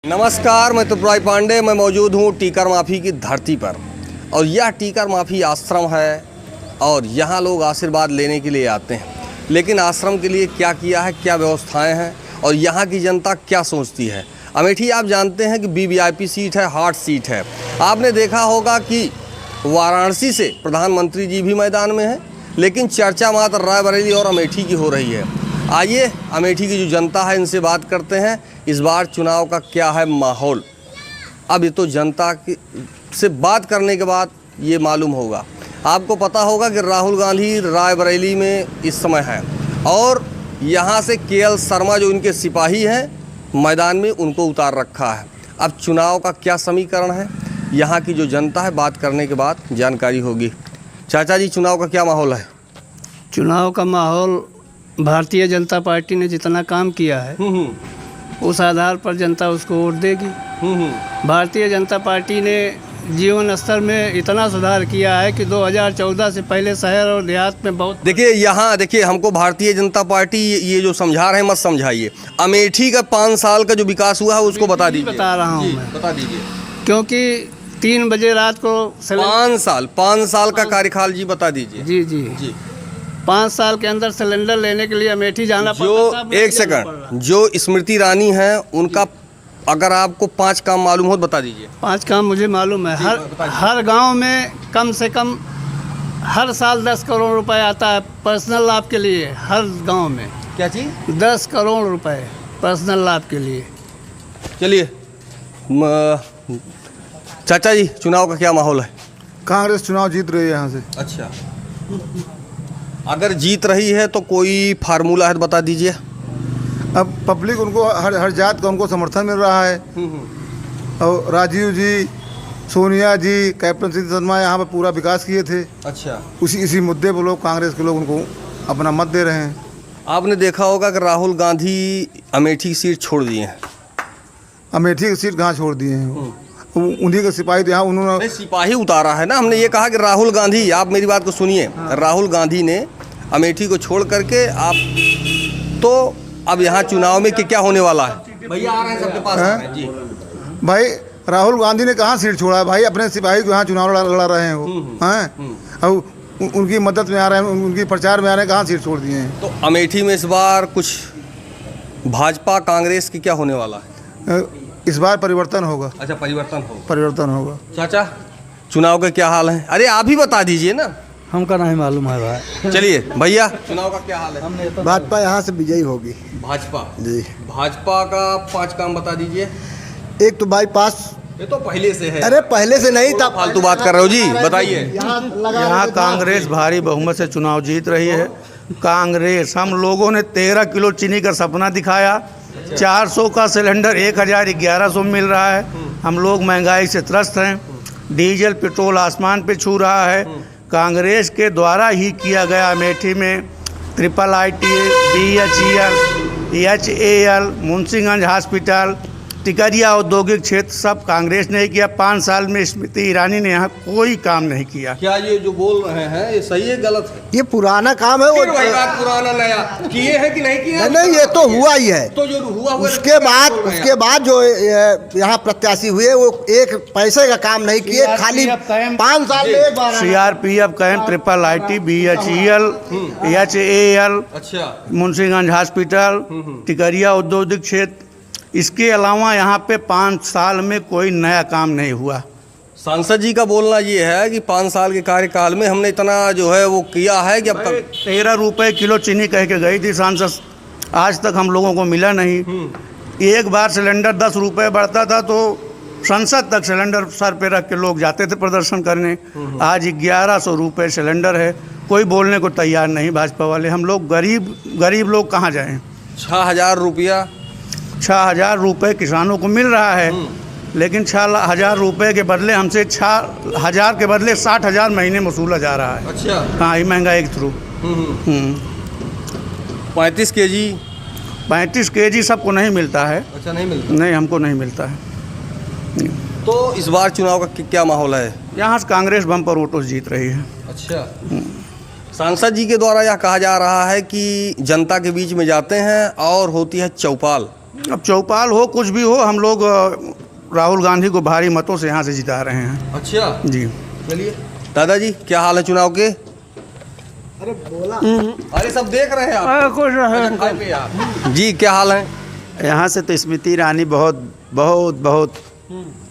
नमस्कार, मैं त्रिपुरारी पांडे। मैं मौजूद हूँ टीकर माफ़ी की धरती पर और यह टीकर माफ़ी आश्रम है और यहाँ लोग आशीर्वाद लेने के लिए आते हैं। लेकिन आश्रम के लिए क्या किया है, क्या व्यवस्थाएं हैं और यहाँ की जनता क्या सोचती है। अमेठी आप जानते हैं कि वीवीआईपी सीट है, हॉट सीट है। आपने देखा होगा कि वाराणसी से प्रधानमंत्री जी भी मैदान में हैं, लेकिन चर्चा मात्र रायबरेली और अमेठी की हो रही है। आइए अमेठी की जो जनता है इनसे बात करते हैं, इस बार चुनाव का क्या है माहौल। अब ये तो जनता से बात करने के बाद ये मालूम होगा। आपको पता होगा कि राहुल गांधी रायबरेली में इस समय है और यहाँ से केएल शर्मा जो इनके सिपाही हैं मैदान में, उनको उतार रखा है। अब चुनाव का क्या समीकरण है, यहाँ की जो जनता है बात करने के बाद जानकारी होगी। चाचा जी, चुनाव का क्या माहौल है? चुनाव का माहौल भारतीय जनता पार्टी ने जितना काम किया है उस आधार पर जनता उसको वोट देगी। भारतीय जनता पार्टी ने जीवन स्तर में इतना सुधार किया है कि 2014 से पहले शहर और देहात में बहुत। देखिए हमको भारतीय जनता पार्टी ये जो समझा रहे हैं मत समझाइए। अमेठी का 5 साल का जो विकास हुआ है उसको बता दीजिए। बता रहा हूँ मैं, बता दीजिए। क्योंकि 3 बजे रात को 5 साल का कार्यकाल जी बता दीजिए। जी 5 साल के अंदर सिलेंडर लेने के लिए अमेठी जाना पड़ता था। एक सेकंड, जो स्मृति ईरानी है उनका अगर आपको 5 काम मालूम हो तो बता दीजिए। 5 काम मुझे मालूम है। हर गांव में कम से कम हर साल 10 करोड़ रुपए आता है पर्सनल लाभ के लिए। हर गांव में क्या चीज़? 10 करोड़ रुपए पर्सनल लाभ के लिए। चलिए चाचा जी, चुनाव का क्या माहौल है? कांग्रेस चुनाव जीत रही है यहाँ से। अच्छा, अगर जीत रही है तो कोई फार्मूला है तो बता दीजिए। अब पब्लिक उनको हर जात का उनको समर्थन मिल रहा है। और राजीव जी, सोनिया जी, कैप्टन सिंह शर्मा यहाँ पर पूरा विकास किए थे। अच्छा, इसी मुद्दे पर लोग, कांग्रेस के लोग उनको अपना मत दे रहे हैं। आपने देखा होगा कि राहुल गांधी अमेठी की सीट छोड़ दिए हैं। अमेठी की सीट कहाँ छोड़ दिए हैं? उन्हीं के सिपाही तो यहाँ उन्होंने सिपाही उतारा है ना। हमने ये कहा कि राहुल गांधी, आप मेरी बात को सुनिए, राहुल गांधी ने अमेठी को छोड़ करके आप तो अब यहाँ चुनाव में क्या होने वाला है? भैया आ रहे हैं सबके पास जी। भाई राहुल गांधी ने कहाँ सीट छोड़ा है भाई? अपने सिपाही को यहाँ चुनाव लड़ा रहे हैं वो हैं, और उनकी मदद में आ रहे हैं, उनकी प्रचार में आ रहे हैं। कहाँ सीट छोड़ दिए हैं? तो अमेठी में इस बार कुछ भाजपा कांग्रेस की क्या होने वाला है? इस बार परिवर्तन होगा। अच्छा, परिवर्तन होगा। चाचा, चुनाव का क्या हाल है? अरे आप ही बता दीजिए ना, हमका नहीं मालूम है भाई। चलिए भैया, चुनाव का क्या हाल है? भाजपा यहाँ से विजयी होगी। भाजपा जी। भाजपा का 5 काम बता दीजिए। एक तो बाईपास, ये तो पहले से है। अरे पहले से नहीं था, फालतू बात कर रहे हो जी, बताइए। यहाँ कांग्रेस भारी बहुमत से चुनाव जीत रही है। कांग्रेस, हम लोगों ने 13 किलो चीनी का सपना दिखाया। 400 का सिलेंडर 1100 मिल रहा है। हम लोग महंगाई से त्रस्त हैं। डीजल पेट्रोल आसमान पे छू रहा है। कांग्रेस के द्वारा ही किया गया अमेठी में IIIT, BHEL, HAL, Munshiganj hospital, Tikaria औद्योगिक क्षेत्र सब कांग्रेस ने किया। 5 साल में स्मृति ईरानी ने यहाँ कोई काम नहीं किया। क्या ये जो बोल रहे हैं ये सही है गलत है? ये पुराना काम है। वो पुराना नया किए हैं कि नहीं किए? नहीं, ये तो हुआ ही है। तो जो हुआ उसके बाद जो यहाँ प्रत्याशी हुए वो एक पैसे का काम नहीं किए, खाली 5 साल में एक बार। CRPF camp, IIIT, BHEL, HAL, अच्छा, मुंशीगंज हॉस्पिटल, टिकरिया औद्योगिक क्षेत्र, इसके अलावा यहाँ पे 5 साल में कोई नया काम नहीं हुआ। सांसद जी का बोलना ये है कि 5 साल के कार्यकाल में हमने इतना जो है वो किया है कि अब तक 13 रुपये किलो चीनी कह के गई थी सांसद, आज तक हम लोगों को मिला नहीं। एक बार सिलेंडर 10 रुपये बढ़ता था तो संसद तक सिलेंडर सर पे रख के लोग जाते थे प्रदर्शन करने। आज 1100 रुपये सिलेंडर है। कोई बोलने को तैयार नहीं भाजपा वाले। हम लोग गरीब लोग कहाँ जाएँ? 6000 रुपया 6000 रुपये किसानों को मिल रहा है, लेकिन 6000 रुपये के बदले हमसे 6000 के बदले 60,000 महीने वसूला जा रहा है। अच्छा, हाँ, ये महंगाई के थ्रू। 35 केजी 35 केजी सबको नहीं मिलता है। अच्छा, नहीं मिलता? नहीं, हमको नहीं मिलता है। तो इस बार चुनाव का क्या माहौल है? यहाँ से कांग्रेस बम्पर वोटों से जीत रही है। अच्छा, सांसद जी के द्वारा यह कहा जा रहा है कि जनता के बीच में जाते हैं और होती है चौपाल, अब चौपाल हो कुछ भी हो, हम लोग राहुल गांधी को भारी मतों से यहाँ से जिता रहे हैं। अच्छा जी चलिए दादाजी, क्या हाल है चुनाव के? अरे सब देख रहे हैं आप। कुछ अच्छा, खाए पिए आप। जी क्या हाल है? यहाँ से तो स्मृति ईरानी बहुत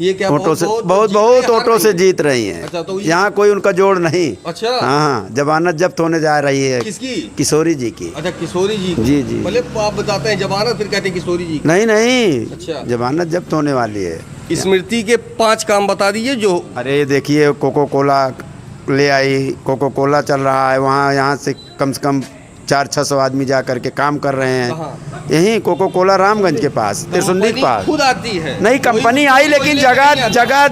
ये क्या वोटों से जीत बहुत रहे हैं, वोटों हार से रही? जीत रही हैं। अच्छा, तो ये- यहाँ कोई उनका जोड़ नहीं। अच्छा हाँ, जमानत जब्त होने जा रही है किसकी? किशोरी जी की। अच्छा किशोरी जी की। जी, जी। मतलब आप बताते हैं जमानत, फिर कहते हैं किशोरी जी की। नहीं अच्छा। जमानत जब्त होने वाली है। स्मृति के 5 काम बता दीजिए जो। अरे ये देखिए, कोको कोला ले आई, कोको कोला चल रहा है वहाँ, यहाँ से कम 400-600 आदमी जा करके काम कर रहे हैं। कहाँ? यहीं कोको कोला रामगंज के पास, तिरसुंडी के कंपनी पास। खुद आती है। नहीं, कंपनी आई, लेकिन कोई जगह लेके नहीं आता। जगह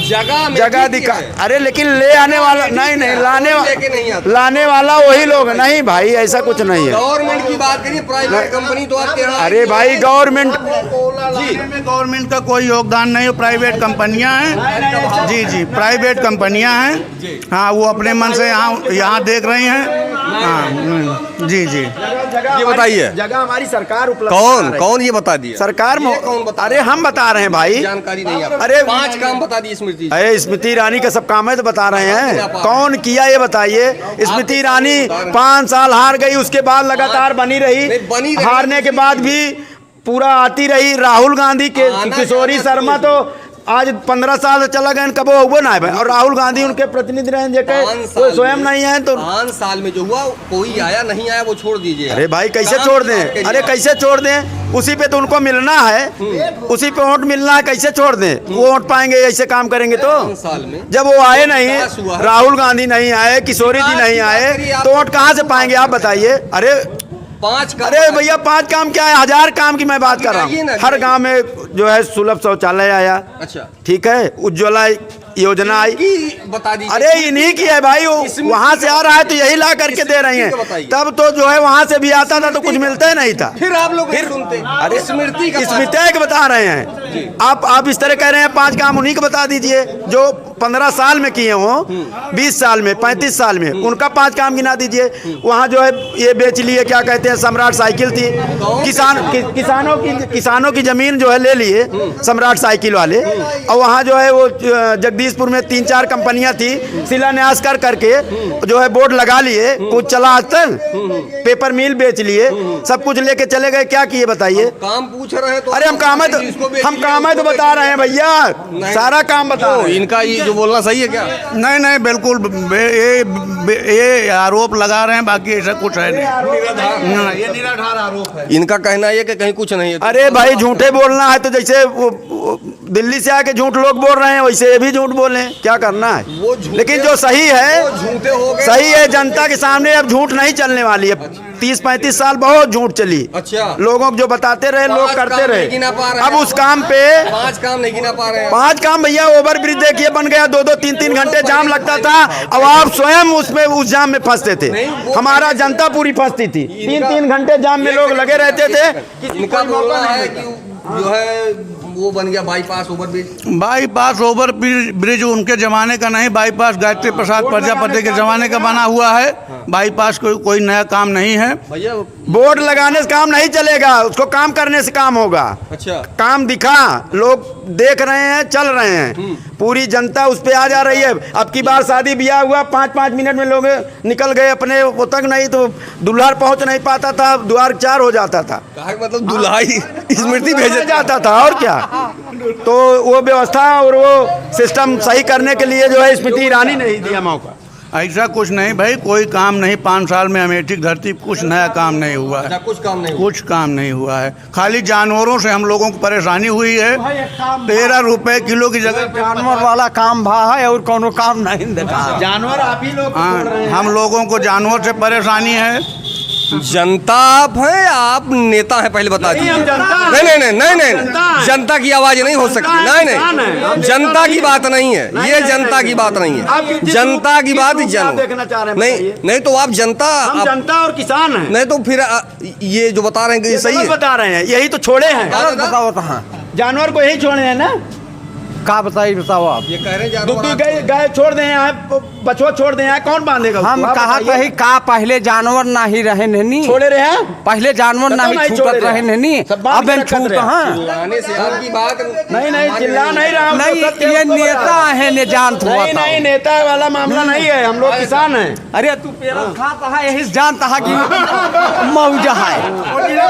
जगह में दिखा। ठीक है। अरे लेकिन ले आने वाला ठीक नहीं है, लाने कोई लेके नहीं आता। लाने वाला वही लोग। नहीं भाई, ऐसा कुछ नहीं है। गवर्नमेंट की बात करिए, प्राइवेट कंपनी तो आपके यहाँ। अरे भाई गवर्नमेंट जी गवर्नमेंट का कोई योगदान नहीं है, प्राइवेट कंपनियां हैं। जी जी, प्राइवेट कंपनियां हैं। हाँ, वो अपने मन से यहाँ देख रही हैं। हाँ जी जी। ये बताइए, जगह हमारी सरकार उपलब्ध कौन ये बता दिया? सरकार ये कौन बता अरे हम बता रहे हैं भाई। जानकारी नहीं है। अरे 5 काम बता दिए स्मृति जी। अरे स्मृति ईरानी का सब काम है तो बता रहे हैं। कौन किया ये बताइए। स्मृति ईरानी 5 साल हार गई, उसके बाद लगातार बनी नहीं, बनी रही। रही। हारने के बाद भी पूरा आती रही। राहुल गांधी के आना किशोरी जाना शर्मा तो आज 15 साल से चला गए, कबो हुआ ना है। और राहुल गांधी उनके प्रतिनिधि रहे, कोई स्वयं नहीं है। तो 5 साल में जो हुआ, कोई आया नहीं आया वो छोड़ दीजिए। अरे भाई कैसे काम छोड़ की बात दें? करिए अरे आप। कैसे छोड़ दें? उसी पे तो उनको मिलना है, उसी पे वोट मिलना है। कैसे छोड़ दें? वो वोट पाएंगे ऐसे काम करेंगे तो? 5 साल में जब वो आए विकास हुआ नहीं, है। राहुल गांधी नहीं आए, किशोरी जी नहीं आए, तो वोट कहाँ से पाएंगे आप बताइए। अरे 5 काम। अरे भैया 5 काम क्या है, 1000 काम की मैं बात कर रहा गिनाइए ना, हूँ। हर गिनाइए। गांव में जो है सुलभ शौचालय आया, अच्छा ठीक है, उज्ज्वला योजना आई। की बता दीजिए। अरे इन्हीं की है भाई, इसमें वहाँ से आ रहा है तो यही ला करके दे रही हैं। बताइए। तब तो जो है वहाँ से भी आता था तो कुछ मिलता ही नहीं था। फिर आप लोग नहीं सुनते। अरे स्मृति का स्मृति के बता रहे हैं आप इस तरह कह रहे हैं 5 काम उन्हीं के बता दीजिए जो 15 साल में किए हों, 20 साल में, 35 साल में, उनका 5 काम गिना दीजिए। वहाँ जो है ये बेच लिए, क्या कहते हैं, सम्राट साइकिल थी। किसानों की जमीन जो है ले लिए सम्राट साइकिल वाले। और वहाँ जो है वो जगदीशपुर में 3-4 कंपनियां थी, शिलान्यास कर करके जो है बोर्ड लगा लिए। कुछ चला आज तक? पेपर मिल बेच लिए, सब कुछ लेके चले गए। क्या किए बताइए? काम पूछ रहे हैं तो। अरे हम काम है तो बता रहे हैं भैया, सारा काम बता रहे हैं। इनका ये जो बोलना सही है क्या? नहीं बिल्कुल ये आरोप लगा रहे हैं, बाकी ऐसा कुछ है नहीं। ये निराधार आरोप है। इनका कहना है कि कहीं कुछ नहीं है। अरे भाई झूठे बोलना है तो जैसे वो दिल्ली से आके झूठ लोग बोल रहे हैं वैसे ये भी झूठ बोले, क्या करना है। वो झूठे- लेकिन जो सही वो है, झूठे हो गए। सही है, जनता के सामने अब झूठ नहीं चलने वाली है। 30-35 साल बहुत झूठ चली। अच्छा। लोगों को जो बताते रहे लोग 5 करते काम रहे। नहीं गिना पा रहे अब हैं। उस काम पे 5 काम नहीं गिना पा रहे हैं। 5 काम भैया, ओवर ब्रिज देखिए बन गया, 2-2 3-3 घंटे जाम लगता था। अब आप स्वयं उसमें उस जाम में फंसते थे। नहीं, वो- हमारा जनता पूरी फंसती थी। 3-3 घंटे जाम में लोग लगे रहते थे। इनका बोलना है कि जो है वो बन गया bypass over bridge. Bypass over bridge उनके जमाने का नहीं, बाईपास गायत्री प्रसाद प्रजापति के जमाने का बना हुआ है। बाईपास कोई नया काम नहीं है भैया। बोर्ड लगाने से काम नहीं चलेगा, उसको काम करने से काम होगा। अच्छा काम दिखा, लोग देख रहे हैं, चल रहे हैं, पूरी जनता उस पे आ जा रही है। अब की बार शादी ब्याह हुआ, 5-5 मिनट में लोग निकल गए अपने, वो तक नहीं तो दुल्हर पहुंच नहीं पाता था, द्वार 4 हो जाता था। कहा कि मतलब दुल्हाई स्मृति भेज जाता था और क्या। तो वो व्यवस्था और वो सिस्टम सही करने के लिए जो है स्मृति ईरानी नहीं दिया मौका। ऐसा कुछ नहीं भाई, कोई काम नहीं। 5 साल में अमेठी धरती कुछ नया काम नहीं हुआ है। कुछ काम नहीं। कुछ काम नहीं हुआ है। खाली जानवरों से हम लोगों को परेशानी हुई है। 13 रुपए किलो की जगह जानवर वाला काम भा है और कोनो काम नहीं देखा। जानवर आप ही लोग हम लोगों को जानवर से परेशानी है। जनता आप हैं, आप नेता हैं, पहले बता दीजिए। नहीं, जनता की आवाज नहीं हो सकती। नहीं, जनता की बात नहीं है ये, जनता की बात नहीं है। जनता की बात देखना चाह रहे हैं नहीं तो आप जनता, हम जनता और किसान हैं। नहीं तो फिर ये जो बता रहे हैं कि ये सही है। बता रहे हैं, यही तो छोड़े हैं। बताओ जानवर को यही छोड़े हैं ना। का बताओ आप। ये कह रहे हैं दुखी जानवर गाय गाय छोड़ दे यहाँ, बछवा छोड़ दे यहाँ, कौन बांधेगा हम उसको? आप कहा बताइए। कही का पहले जानवर नहीं रहे नहीं, छोड़े रहे हैं, पहले जानवर कतौ नहीं नहीं छूटत छोड़े रहे रहे। नहीं, सब बांध अब के रखत छूट रहे। हाँ चिल्लाने से आपकी बात नहीं चिल्ला नहीं रहा हूं, तो नहीं, सत्य ये उसको नेता बता। है ने जानत हुआ नहीं नहीं नेता वाला मामला नहीं है, हम लोग किसान हैं। अरे तू पेरा खाता है यही जानता है कि मौजा है,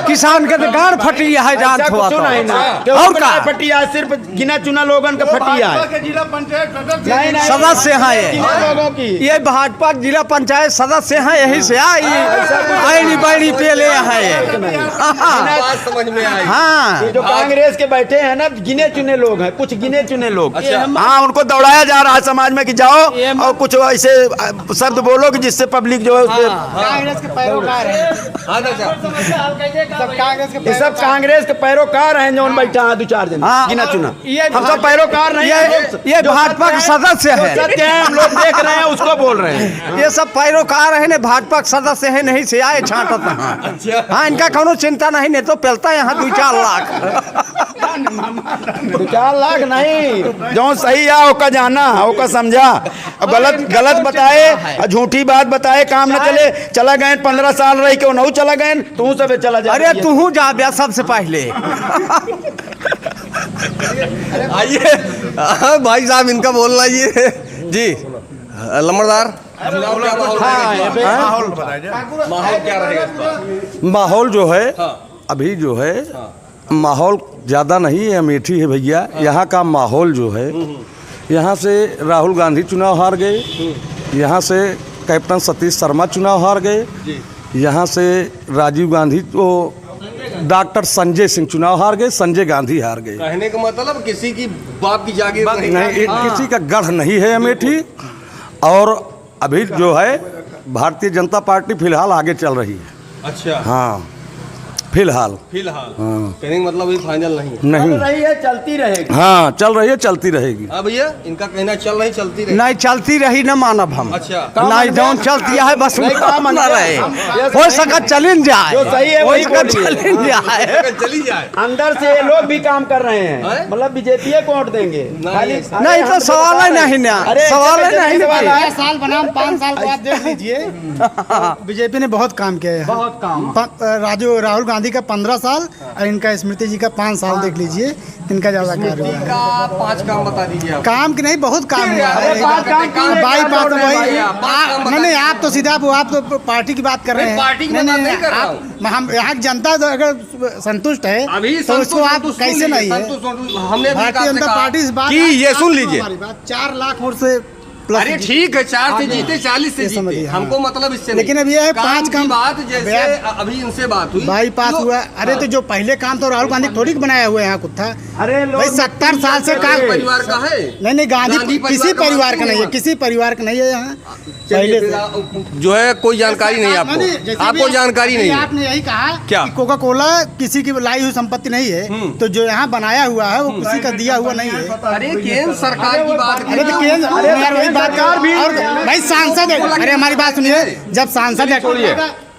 किसान के तो गाड़ फटी है जानत ऐसा हुआ कुछ तो। नहीं ना, और का फटिया सिर्फ गिना चुना लोगन का फटिया है। नहीं नहीं सदस्य हैं ये। कितने लोगों की ये भाजपा जिला पंचायत सदस्य हैं, यही से आई आईनी बाईनी पे ले है ये। बात समझ में आई। हाँ ये जो कांग्रेस के बैठे हैं ना, गिने चुने लोग हैं, कुछ गिने चुने लोग। हाँ, उनको दौड़ाया जा रहा है समाज में कि जाओ और कुछ ऐसे शब्द बोलो कि जिससे पब्लिक जो है उसपे कांग्रेस के पैरोकार है, हाँ चाचा, ये सब कांग्रेस के पैरोकार हैं जो बैठा है 2-4 दिन हाँ। गिना चुना। ये हम सब पैरोकार नहीं हैं, ये भाजपा के सदस्य जो है, सत्य है हम लोग देख रहे हैं उसको बोल रहे हैं। ये सब पैरोकार है ने भाजपा के सदस्य है, नहीं से आए छाटत हाँ। हाँ इनका कोनो चिंता नहीं, नहीं तो पेलता यहाँ 2-4 लाख 2-4 लाख नहीं, जो सही है ओका जाना, ओका समझा, अब गलत बताए और झूठी बात बताए काम न चले। चला गए 15 साल रही क्यों नहीं चला गए, तू सब चला जा। अरे तू जा ब्या सबसे पहले। आइए हाँ, भाई साहब इनका बोलना ये जी लम्बरदार माहौल क्या रहेगा इस बार? माहौल जो है अभी जो है माहौल ज़्यादा नहीं है, अमेठी है भैया। यहाँ का माहौल जो है, यहाँ से राहुल गांधी चुनाव हार गए, यहाँ से कैप्टन सतीश शर्मा चुनाव हार गए, यहाँ से राजीव गांधी तो डॉक्टर संजय सिंह चुनाव हार गए, संजय गांधी हार गए। कहने का मतलब किसी की बाप की जागीर नहीं, किसी का गढ़ नहीं है अमेठी। और अभी जो है भारतीय जनता पार्टी फिलहाल आगे चल रही है। अच्छा हाँ फिलहाल हाँ। कहने का मतलब अभी फाइनल नहीं है। नहीं, रही है, चलती रहेगी। हाँ चल रही है, चलती रहेगी। हाँ भैया इनका कहना चल रही चलती रही। नहीं चलती रही न मानब हम। अच्छा नहीं जौन चलती है बस नहीं, काम न रहे, ये हो सकत चलिन जाए, जो सही है हो वही सकत बोलिए। चलिन जाए। चली जाए। अंदर से ये लोग भी काम कर रहे हैं, हैं? मतलब बीजेपी को वोट देंगे खाली। नहीं तो सवाल ही नहीं ना, अरे सवाल ही नहीं सवाल ना। है। साल बनाम 5 साल को आप देख लीजिए, बीजेपी ने बहुत काम किया है। बहुत काम। राहुल गांधी का 15 साल और इनका स्मृति जी का 5 साल देख लीजिए, इनका ज्यादा कार्य हुआ है। का 5 काम बता दीजिए आप। काम की नहीं, बहुत काम हुआ है। अरे पाँच काम किए, बाई क्या बात बोल रहे हैं वही भैया? नहीं आप तो सीधा आप तो पार्टी की बात कर रहे हैं। पार्टी की बात नहीं कर रहा हूँ। हम यहाँ की जनता तो अगर संतुष्ट है अभी तो उसको आप कैसे नहीं है। हमने भारतीय जनता पार्टी इस बात कि ये सुन लीजिए। 4 लाख वोट से प्लस अरे ठीक है 4 से जीते 40 से ये समझिए, जीते, हाँ। हमको मतलब इससे लेकिन नहीं। अब ये है काम 5 की काम बात जैसे अभी इनसे बात हुई बाईपास जो- हुआ। अरे तो जो पहले काम तो राहुल गांधी थोड़ी बनाया हुआ है यहाँ कुछ था। अरे लोग भाई 70 साल से काम परिवार का है। नहीं गांधी किसी परिवार का नहीं है, मानते किसी परिवार का नहीं है यहाँ चलिए, पहले से। जो है कोई जानकारी नहीं नहीं, जैसे आपको, भी आपको जानकारी नहीं है। आपने यही कहा क्या? कि कोका कोला किसी की लाई हुई संपत्ति नहीं है, तो जो यहाँ बनाया हुआ है वो किसी का दिया हुआ नहीं है। अरे केंद्र सरकार की बात अरे तो केंद्र यार वही बात कर और भाई सांसद है। अरे हमारी बात सुनिए, जब सांसद है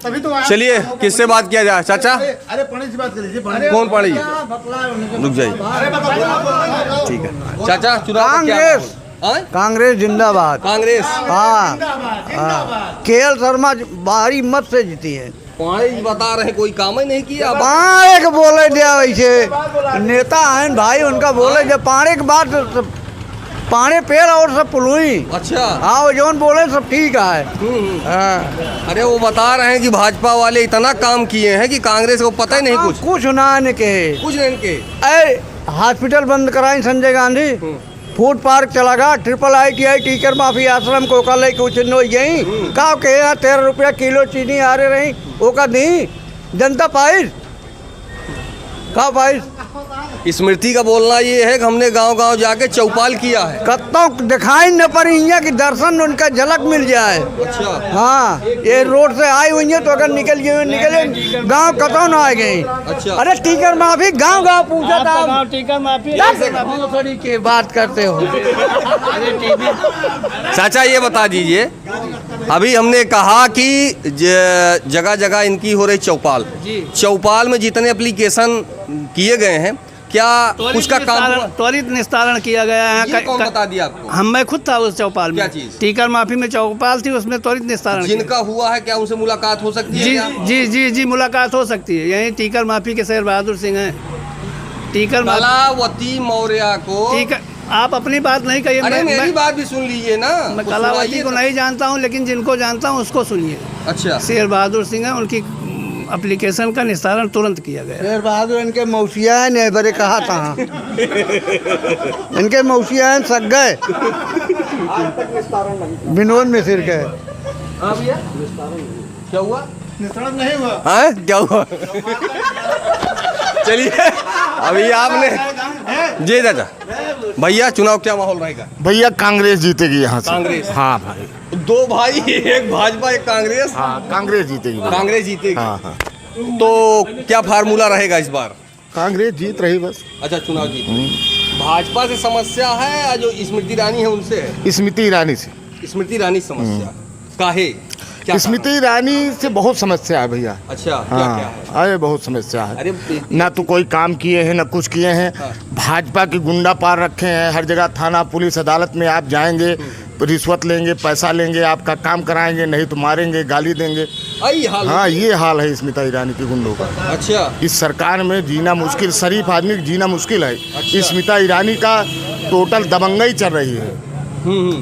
तभी तो आया। चलिए किससे बात किया जाए चाचा? अरे पानी से बात कर लीजिए। कौन पड़ी? रुक जाइए ठीक है चाचा। चुनाव का क्या कांग्रेस। माहौल? हैं? कांग्रेस जिंदाबाद। कांग्रेस हाँ केएल शर्मा भारी मत से जीती है। पानी बता रहे कोई काम ही नहीं किया। पाड़े के बोले दिया वैसे नेता हैं भाई, उनका बोले जब पाड़े के बाद पाड़े पेड़ और सब पुलुई। अच्छा हाँ वो जौन बोले सब ठीक है। हाँ अरे वो बता रहे हैं कि भाजपा वाले इतना काम किए हैं कि कांग्रेस को पता ही नहीं कुछ कुछ ना के कुछ नहीं इनके। अरे हॉस्पिटल बंद कराई संजय गांधी, फूड पार्क चला गया, IITI टीचर माफी आश्रम को का ले कुछ यही का के 13 रुपया किलो चीनी आ रहे रही ओका दी जनता पाइस का पाइस। स्मृति का बोलना ये है कि हमने गांव-गांव जाके चौपाल किया है। कत्तों दिखाई न पड़ी यहाँ की दर्शन उनका झलक मिल जाए। अच्छा हाँ ये रोड से आई हुई है तो अगर निकले गांव कतौ ना आ गई। अच्छा। अरे टीचर माफी गांव गांव पूछा था टीचर माफी की बात करते हो। चाचा ये बता दीजिए, अभी हमने कहा कि जगह जगह इनकी हो रही चौपाल में जितने एप्लीकेशन किए गए हैं क्या उसका काम हुआ? त्वरित निस्तारण किया गया है। ये कौन बता दिया आपको? मैं खुद था उस चौपाल में। क्या चीज़? टीकर माफी में चौपाल थी, उसमें त्वरित निस्तारण किया। जिनका हुआ है क्या उनसे मुलाकात हो सकती है जी क्या? जी जी जी मुलाकात हो सकती है। यही टीकर माफी के शेर बहादुर सिंह हैं। टीकर माफी कलावती मौर्य को टीकर, आप अपनी बात नहीं कहिए। अरे मेरी बात भी सुन लीजिए ना। मैं कुछ कलावती सुनाइए को तो। नहीं जानता हूँ, लेकिन जिनको जानता हूँ उसको सुनिए। अच्छा, शेर बहादुर सिंह है, उनकी एप्लीकेशन का निस्तारण तुरंत किया गया। शेर बहादुर इनके मौसिया हैं, नहीं बड़े कहा था इनके मौसिया हैं, सग गए विनोद मिश्र के। हाँ भैया, क्या हुआ? निस्तारण नहीं हुआ। हाँ, क्या हुआ? चलिए, अभी आपने जी चाचा भैया, चुनाव क्या माहौल रहेगा? भैया कांग्रेस जीतेगी यहाँ से। कांग्रेस? हाँ भाई, दो भाई, एक भाजपा एक कांग्रेस। हाँ कांग्रेस जीतेगी भैया। कांग्रेस जीतेगी। हाँ हाँ, तो क्या फार्मूला रहेगा इस बार? कांग्रेस जीत रही बस। अच्छा, चुनाव जीत। भाजपा से समस्या है या जो स्मृति ईरानी है उनसे है? स्मृति ईरानी से। स्मृति ईरानी समस्या काहे? क्या स्मृति ईरानी से बहुत समस्या है भैया। अच्छा, क्या क्या हाँ, है? अरे बहुत समस्या है। अरे ना तो कोई काम किए हैं ना कुछ किए हैं। हाँ। भाजपा की गुंडा पार रखे हैं, हर जगह थाना पुलिस अदालत में आप जाएंगे, रिश्वत लेंगे, पैसा लेंगे, आपका काम कराएंगे, नहीं तो मारेंगे, गाली देंगे। आई हाल। हाँ, ये हाल है स्मृति ईरानी की गुंडों का। अच्छा, इस सरकार में जीना मुश्किल, शरीफ आदमी का जीना मुश्किल है। अच्छा। स्मृति ईरानी का टोटल दबंगई चल रही है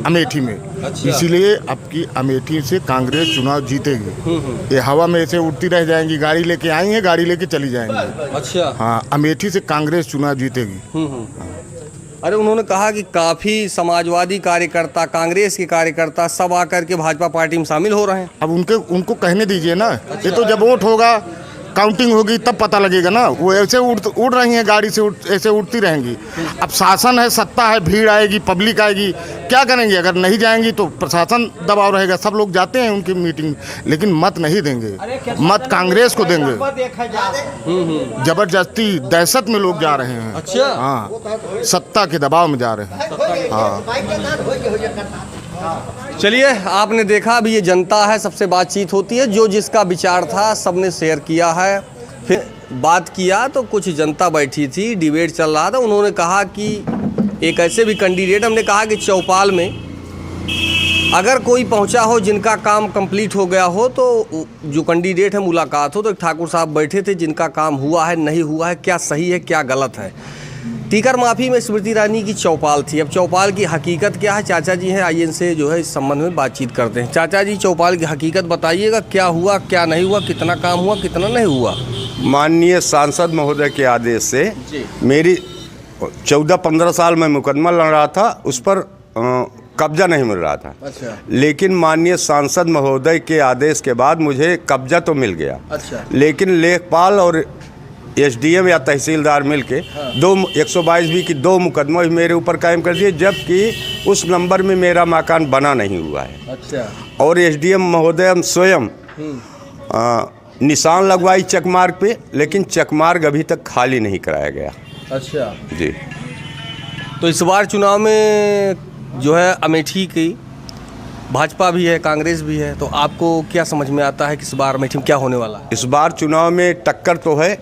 अमेठी में। अच्छा। इसीलिए अब की अमेठी से कांग्रेस चुनाव जीतेगी। ये हवा में ऐसे उड़ती रह जाएंगी, गाड़ी लेके आई हैं, गाड़ी लेके चली जाएंगी। अच्छा। हाँ, अमेठी से कांग्रेस चुनाव जीतेगी। अरे उन्होंने कहा कि काफ़ी समाजवादी कार्यकर्ता, कांग्रेस के कार्यकर्ता सब आकर के भाजपा पार्टी में शामिल हो रहे हैं। अब उनको कहने दीजिए ना। ये तो जब वोट होगा, काउंटिंग होगी, तब पता लगेगा ना। वो ऐसे उड़ रही हैं, गाड़ी से ऐसे उड़ती रहेंगी। अब शासन है, सत्ता है, भीड़ आएगी, पब्लिक आएगी, क्या करेंगे? अगर नहीं जाएंगी तो प्रशासन दबाव रहेगा। सब लोग जाते हैं उनकी मीटिंग, लेकिन मत नहीं देंगे, मत कांग्रेस को देंगे। जबरदस्ती दहशत में लोग जा रहे हैं। अच्छा। हाँ, सत्ता के दबाव में जा रहे हैं। हाँ, चलिए, आपने देखा अभी ये जनता है, सबसे बातचीत होती है, जो जिसका विचार था सबने शेयर किया है। फिर बात किया तो कुछ जनता बैठी थी, डिबेट चल रहा था। उन्होंने कहा कि एक ऐसे भी कैंडिडेट, हमने कहा कि चौपाल में अगर कोई पहुंचा हो जिनका काम कंप्लीट हो गया हो, तो जो कैंडिडेट है मुलाकात हो। तो एक ठाकुर साहब बैठे थे जिनका काम हुआ है, नहीं हुआ है, क्या सही है क्या गलत है। टीकर माफी में स्मृति ईरानी की चौपाल थी। अब चौपाल की हकीकत क्या है, चाचा जी हैं, आइए इनसे जो है इस संबंध में बातचीत करते हैं। चाचा जी, चौपाल की हकीकत बताइएगा, क्या हुआ क्या नहीं हुआ, कितना काम हुआ कितना नहीं हुआ? माननीय सांसद महोदय के आदेश से मेरी 14-15 साल में मुकदमा लड़ रहा था, उस पर कब्जा नहीं मिल रहा था। अच्छा। लेकिन माननीय सांसद महोदय के आदेश के बाद मुझे कब्जा तो मिल गया। अच्छा। लेकिन लेखपाल और एसडीएम या तहसीलदार मिलके 122 की 2 मुकदमा मेरे ऊपर कायम कर दिए, जबकि उस नंबर में मेरा मकान बना नहीं हुआ है। अच्छा। और एसडीएम महोदय स्वयं निशान लगवाई चकमार्ग पे, लेकिन चकमार्ग अभी तक खाली नहीं कराया गया। अच्छा जी। तो इस बार चुनाव में जो है अमेठी की भाजपा भी है, कांग्रेस भी है, तो आपको क्या समझ में आता है कि इस बार अमेठी में क्या होने वाला है? इस बार चुनाव में टक्कर तो है।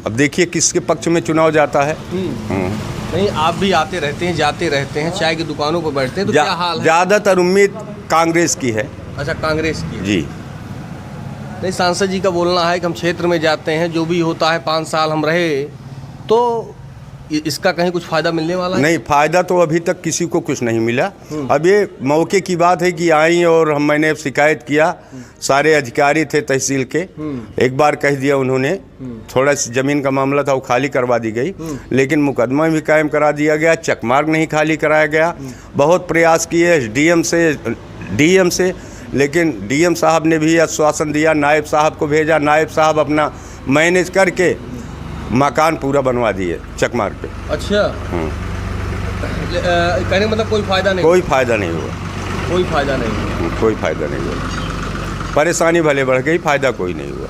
अब देखिए किसके पक्ष में चुनाव जाता है। नहीं, आप भी आते रहते हैं, जाते रहते हैं, चाय की दुकानों पर बैठते हैं, तो क्या हाल है? ज़्यादातर उम्मीद कांग्रेस की है। अच्छा, कांग्रेस की? जी। नहीं, सांसद जी का बोलना है कि हम क्षेत्र में जाते हैं, जो भी होता है 5 साल हम रहे, तो इसका कहीं कुछ फ़ायदा मिलने वाला है? नहीं, फ़ायदा तो अभी तक किसी को कुछ नहीं मिला। अब ये मौके की बात है कि आई और मैंने शिकायत किया, सारे अधिकारी थे तहसील के, एक बार कह दिया उन्होंने, थोड़ा ज़मीन का मामला था वो खाली करवा दी गई, लेकिन मुकदमा भी कायम करा दिया गया, चकमार्ग नहीं खाली कराया गया। बहुत प्रयास किए डीएम से, लेकिन डीएम साहब ने भी आश्वासन दिया, नायब साहब को भेजा, नायब साहब अपना मैनेज करके मकान पूरा बनवा दिए चकमार्ग पे। अच्छा। कहने मतलब कोई फ़ायदा नहीं? कोई फ़ायदा नहीं हुआ। कोई फ़ायदा नहीं हुआ? कोई फ़ायदा नहीं हुआ। परेशानी भले बढ़ गई, फ़ायदा कोई नहीं हुआ।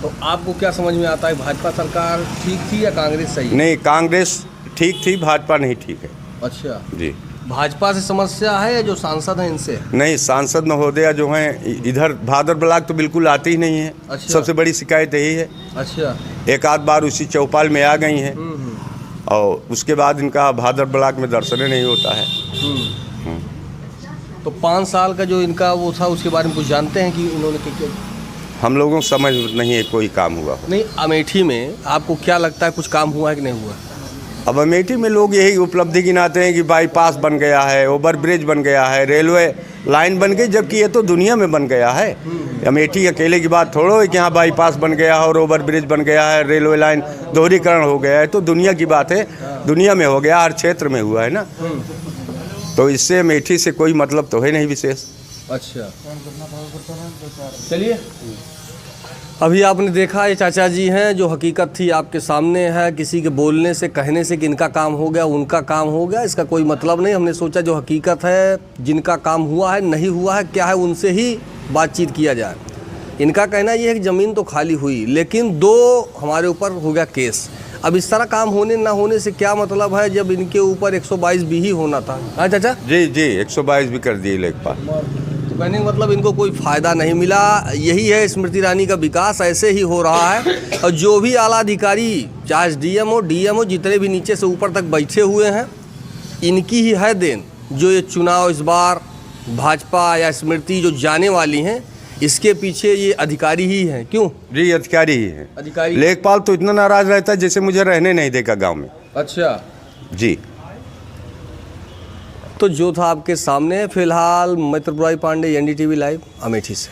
तो आपको क्या समझ में आता है, भाजपा सरकार ठीक थी या कांग्रेस सही? नहीं, कांग्रेस ठीक थी, भाजपा नहीं ठीक है। अच्छा जी। भाजपा से समस्या है या जो सांसद हैं इनसे? नहीं, सांसद महोदया जो हैं इधर भादर ब्लॉक तो बिल्कुल आते ही नहीं है। अच्छा। सबसे बड़ी शिकायत यही है। अच्छा। एक आध बार उसी चौपाल में आ गई हैं और उसके बाद इनका भादर ब्लॉक में दर्शन नहीं होता है। तो 5 साल का जो इनका वो था उसके बारे में कुछ जानते हैं कि उन्होंने क्या? हम लोगों को समझ नहीं है कोई काम हुआ हो। नहीं, अमेठी में आपको क्या लगता है कुछ काम हुआ है कि नहीं हुआ? अब अमेठी में लोग यही उपलब्धि गिनाते हैं कि बाईपास बन गया है, ओवर ब्रिज बन गया है, रेलवे लाइन बन गई, जबकि ये तो दुनिया में बन गया है। अमेठी अकेले की बात थोड़ा है कि यहाँ बाईपास बन गया है और ओवर ब्रिज बन गया है, रेलवे लाइन दोहरीकरण हो गया है, तो दुनिया की बात है, दुनिया में हो गया, हर क्षेत्र में हुआ है ना। तो इससे अमेठी से कोई मतलब तो है नहीं विशेष। अच्छा, चलिए। अभी आपने देखा ये चाचा जी हैं, जो हकीकत थी आपके सामने है। किसी के बोलने से, कहने से कि इनका काम हो गया, उनका काम हो गया, इसका कोई मतलब नहीं। हमने सोचा जो हकीकत है, जिनका काम हुआ है, नहीं हुआ है, क्या है, उनसे ही बातचीत किया जाए। इनका कहना ये है कि ज़मीन तो खाली हुई, लेकिन 2 हमारे ऊपर हो गया केस। अब इस तरह काम होने ना होने से क्या मतलब है, जब इनके ऊपर 122 भी ही होना था। हाँ चाचा जी जी, 122 भी कर दिए लेखपाल। कहने का मतलब इनको कोई फ़ायदा नहीं मिला। यही है स्मृति ईरानी का विकास, ऐसे ही हो रहा है। और जो भी आला अधिकारी, चाहे डीएम हो, जितने भी नीचे से ऊपर तक बैठे हुए हैं, इनकी ही है देन जो ये चुनाव इस बार भाजपा या स्मृति जो जाने वाली हैं, इसके पीछे ये अधिकारी ही हैं। क्यों? जी, अधिकारी ही हैं। अधिकारी। लेखपाल तो इतना नाराज रहता है जैसे मुझे रहने नहीं देगा गाँव में। अच्छा जी। तो जो था आपके सामने, फिलहाल मैं त्रिपुरारी पांडे, NDTV लाइव, अमेठी से।